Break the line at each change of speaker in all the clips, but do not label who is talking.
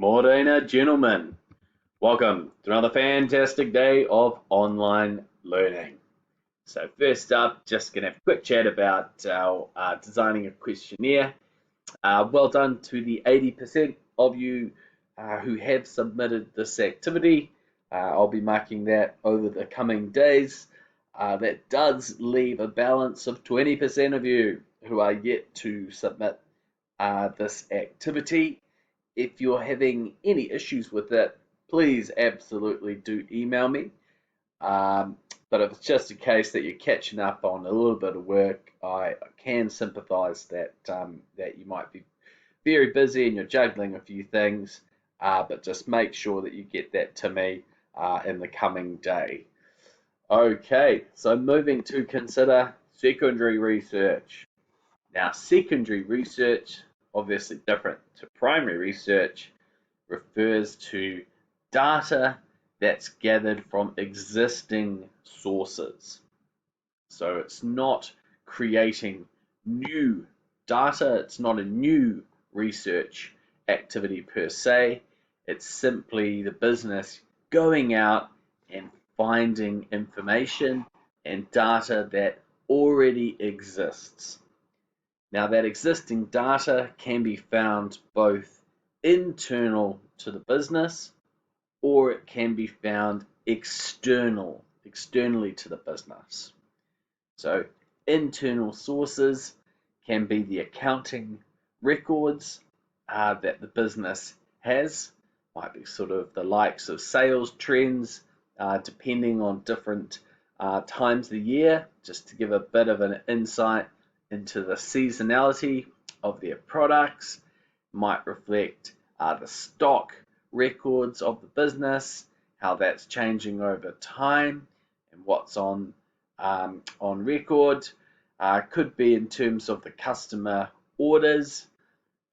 Morena, gentlemen, welcome to another fantastic day of online learning. So first up, just going to have a quick chat about our designing a questionnaire. Well done to the 80% of you who have submitted this activity. I'll be marking that over the coming days. That does leave a balance of 20% of you who are yet to submit this activity. If you're having any issues with it, please absolutely do email me. But if it's just a case that you're catching up on a little bit of work, I can sympathise that that you might be very busy and you're juggling a few things. But just make sure that you get that to me in the coming day. Okay, so moving to consider secondary research. Now, secondary research, obviously different to primary research, refers to data that's gathered from existing sources. So it's not creating new data, it's not a new research activity per se, it's simply the business going out and finding information and data that already exists. Now, that existing data can be found both internal to the business, or it can be found externally to the business. So internal sources can be the accounting records that the business has, might be sort of the likes of sales trends, depending on different times of the year, just to give a bit of an insight into the seasonality of their products. Might reflect the stock records of the business, how that's changing over time, and what's on record. Could be in terms of the customer orders,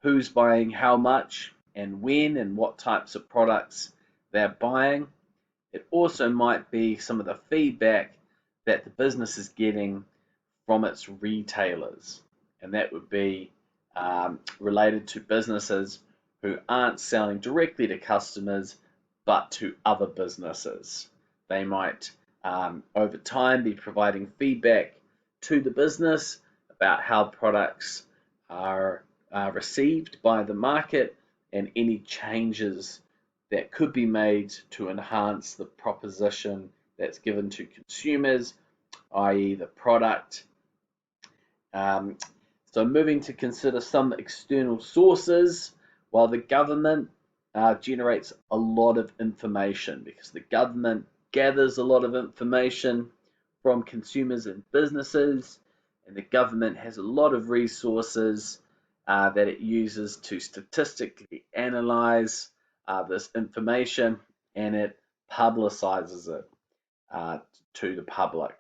who's buying how much and when and what types of products they're buying. It also might be some of the feedback that the business is getting from its retailers, and that would be related to businesses who aren't selling directly to customers but to other businesses. They might over time be providing feedback to the business about how products are received by the market and any changes that could be made to enhance the proposition that's given to consumers, i.e. the product. So moving to consider some external sources, while the government generates a lot of information because the government gathers a lot of information from consumers and businesses, and the government has a lot of resources that it uses to statistically analyze this information, and it publicizes it to the public.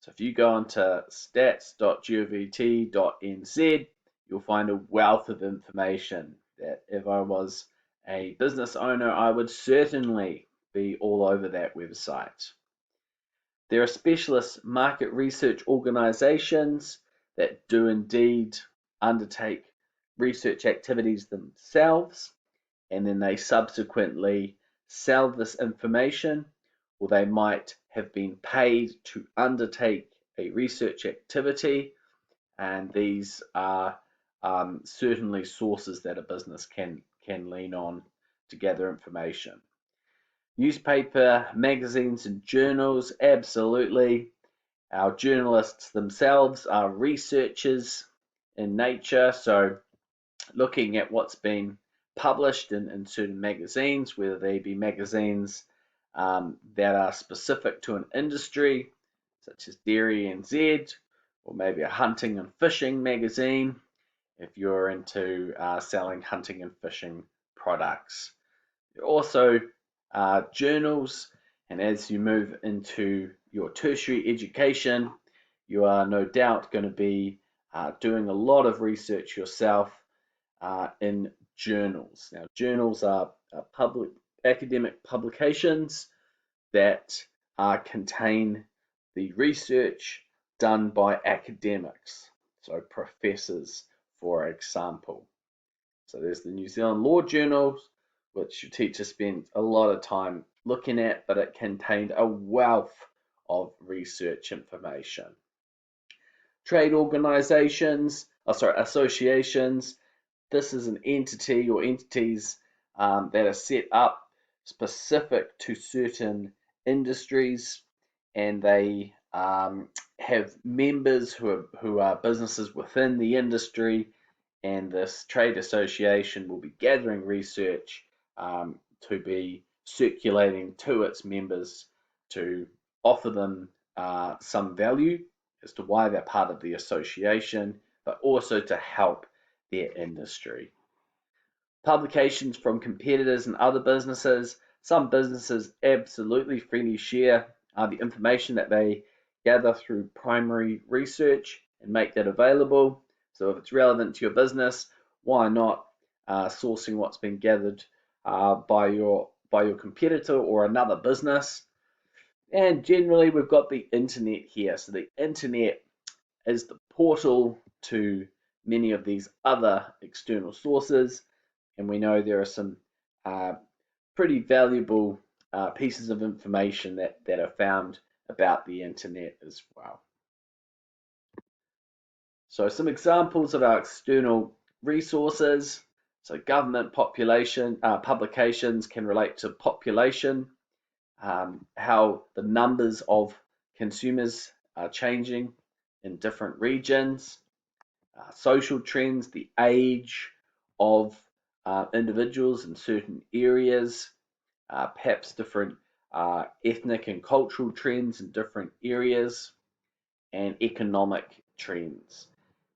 So if you go onto stats.govt.nz, you'll find a wealth of information that if I was a business owner, I would certainly be all over that website. There are specialist market research organizations that do indeed undertake research activities themselves, and then they subsequently sell this information, or they might have been paid to undertake a research activity, and these are certainly sources that a business can lean on to gather information. Newspaper, magazines, and journals, absolutely. Our journalists themselves are researchers in nature, so looking at what's been published in certain magazines, whether they be magazines that are specific to an industry, such as Dairy NZ, or maybe a hunting and fishing magazine, if you're into selling hunting and fishing products. There are also journals, and as you move into your tertiary education, you are no doubt going to be doing a lot of research yourself in journals. Now, journals are public academic publications that contain the research done by academics, so professors, for example. So there's the New Zealand Law Journals, which your teacher spent a lot of time looking at, but it contained a wealth of research information. Trade organizations, associations. This is an entity or entities that are set up specific to certain industries, and they have members who are businesses within the industry, and this trade association will be gathering research to be circulating to its members to offer them some value as to why they're part of the association, but also to help their industry. Publications from competitors and other businesses. Some businesses absolutely freely share the information that they gather through primary research and make that available. So if it's relevant to your business, why not sourcing what's been gathered by your competitor or another business? And generally, we've got the internet here. So the internet is the portal to many of these other external sources, and we know there are some pretty valuable pieces of information that are found about the internet as well. So some examples of our external resources. So government publications can relate to population, how the numbers of consumers are changing in different regions, social trends, the age of individuals in certain areas, perhaps different ethnic and cultural trends in different areas, and economic trends.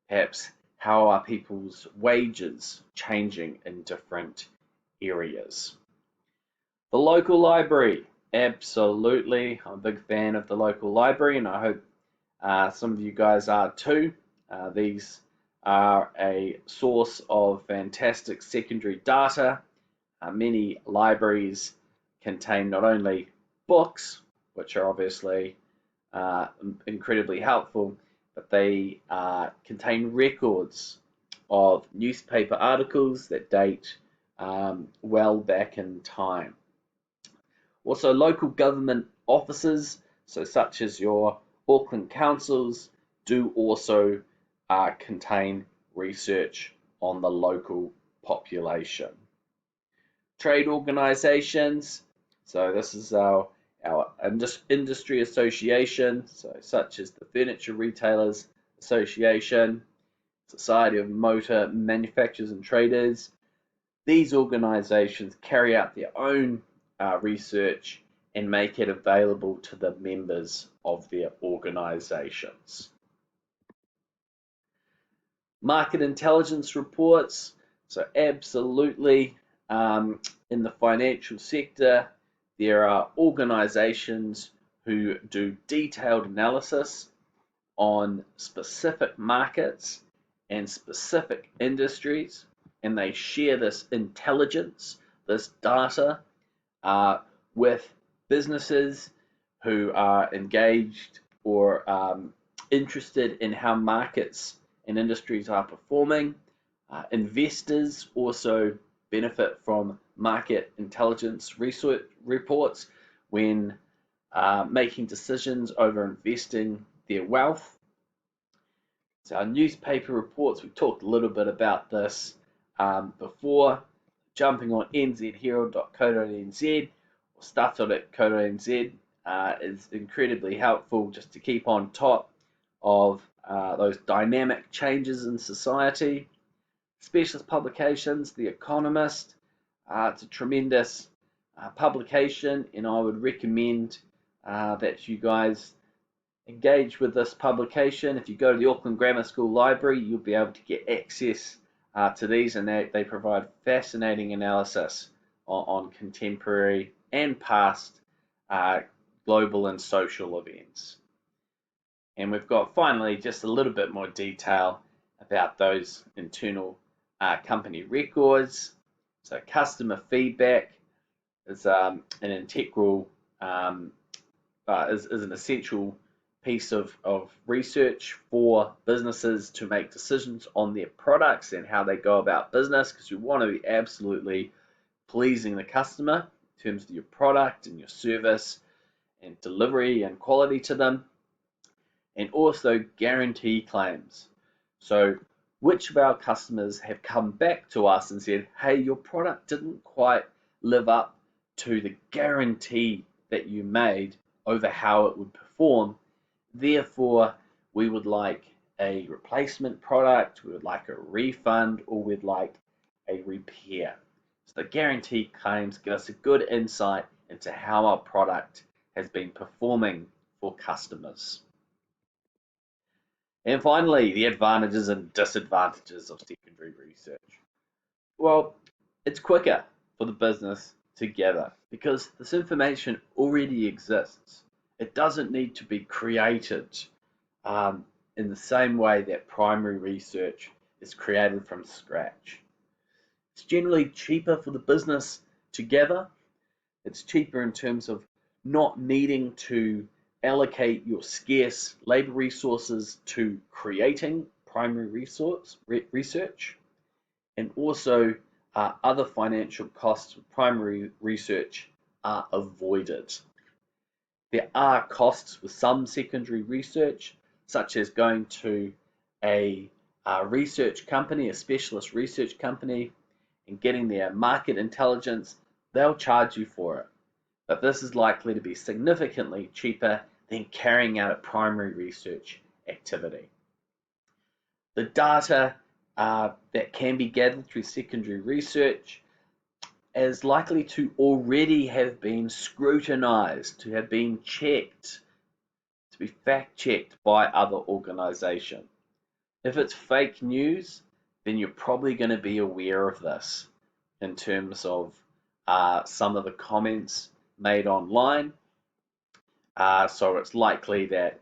Perhaps how are people's wages changing in different areas. The local library, absolutely. I'm a big fan of the local library, and I hope some of you guys are too. These are a source of fantastic secondary data. Many libraries contain not only books, which are obviously incredibly helpful, but they contain records of newspaper articles that date well back in time. Also, local government offices, so such as your Auckland councils, do also contain research on the local population. Trade organizations, so this is our industry association, so such as the Furniture Retailers Association, Society of Motor Manufacturers and Traders. These organizations carry out their own research and make it available to the members of their organizations. Market intelligence reports, so absolutely in the financial sector, there are organizations who do detailed analysis on specific markets and specific industries, and they share this intelligence, this data, with businesses who are engaged or interested in how markets and industries are performing. Investors also benefit from market intelligence research reports when making decisions over investing their wealth. So our newspaper reports, we talked a little bit about this before. Jumping on nzherald.co.nz or stuff.co.nz is incredibly helpful just to keep on top of those dynamic changes in society. Specialist publications, The Economist, it's a tremendous publication, and I would recommend that you guys engage with this publication. If you go to the Auckland Grammar School Library, you'll be able to get access to these, and they provide fascinating analysis on contemporary and past global and social events. And we've got finally just a little bit more detail about those internal company records. So customer feedback is an integral, is an essential piece of research for businesses to make decisions on their products and how they go about business, because you want to be absolutely pleasing the customer in terms of your product and your service and delivery and quality to them, and also guarantee claims. So which of our customers have come back to us and said, hey, your product didn't quite live up to the guarantee that you made over how it would perform. Therefore, we would like a replacement product, we would like a refund, or we'd like a repair. So the guarantee claims give us a good insight into how our product has been performing for customers. And finally, the advantages and disadvantages of secondary research. Well, it's quicker for the business to gather because this information already exists. It doesn't need to be created in the same way that primary research is created from scratch. It's generally cheaper for the business to gather. It's cheaper in terms of not needing to allocate your scarce labor resources to creating primary research, and also other financial costs of primary research are avoided. There are costs with some secondary research, such as going to a research company, a specialist research company, and getting their market intelligence. They'll charge you for it. But this is likely to be significantly cheaper than carrying out a primary research activity. The data that can be gathered through secondary research is likely to already have been scrutinized, to have been checked, to be fact-checked by other organizations. If it's fake news, then you're probably going to be aware of this in terms of some of the comments made online. So it's likely that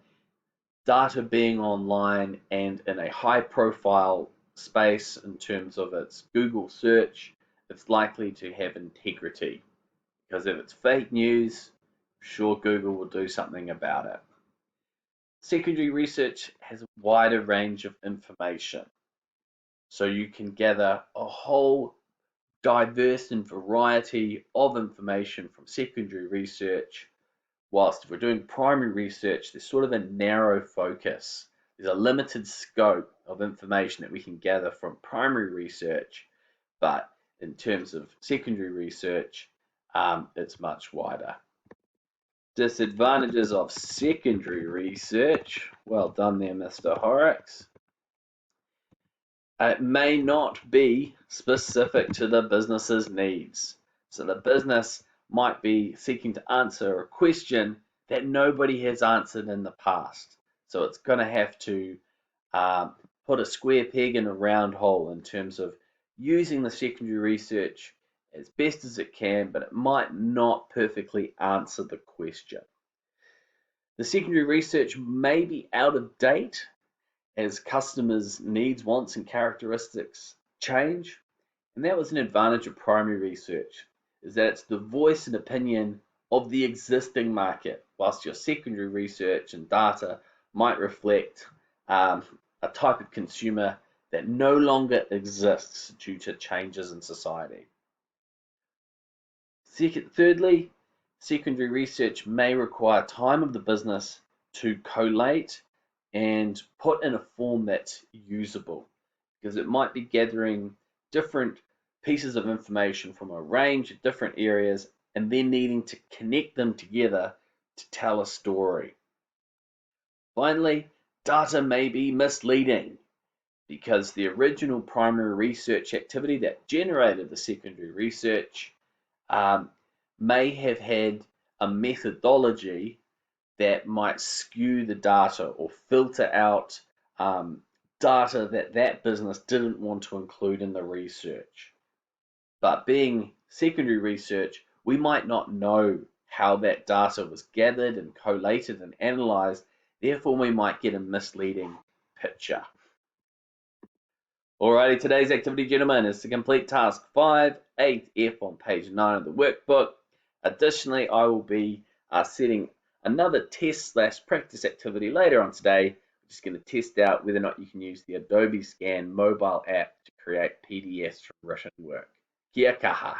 data being online and in a high profile space in terms of its Google search, it's likely to have integrity, because if it's fake news, sure, Google will do something about it. Secondary research has a wider range of information, so you can gather a whole diverse and variety of information from secondary research, whilst if we're doing primary research, there's sort of a narrow focus. There's a limited scope of information that we can gather from primary research, but in terms of secondary research, it's much wider. Disadvantages of secondary research. Well done there, Mr. Horrocks. It may not be specific to the business's needs. So the business might be seeking to answer a question that nobody has answered in the past. So it's going to have to put a square peg in a round hole in terms of using the secondary research as best as it can, but it might not perfectly answer the question. The secondary research may be out of date as customers' needs, wants, and characteristics change. And that was an advantage of primary research, is that it's the voice and opinion of the existing market, whilst your secondary research and data might reflect a type of consumer that no longer exists due to changes in society. Thirdly, secondary research may require time of the business to collate and put in a form that's usable, because it might be gathering different pieces of information from a range of different areas and then needing to connect them together to tell a story. Finally, data may be misleading, because the original primary research activity that generated the secondary research may have had a methodology that might skew the data or filter out data that business didn't want to include in the research. But being secondary research, we might not know how that data was gathered and collated and analyzed. Therefore, we might get a misleading picture. Alrighty, today's activity, gentlemen, is to complete task 5, 8F on page 9 of the workbook. Additionally, I will be setting another test/practice activity later on today. I'm just going to test out whether or not you can use the Adobe Scan mobile app to create PDFs from written work. Kia kaha.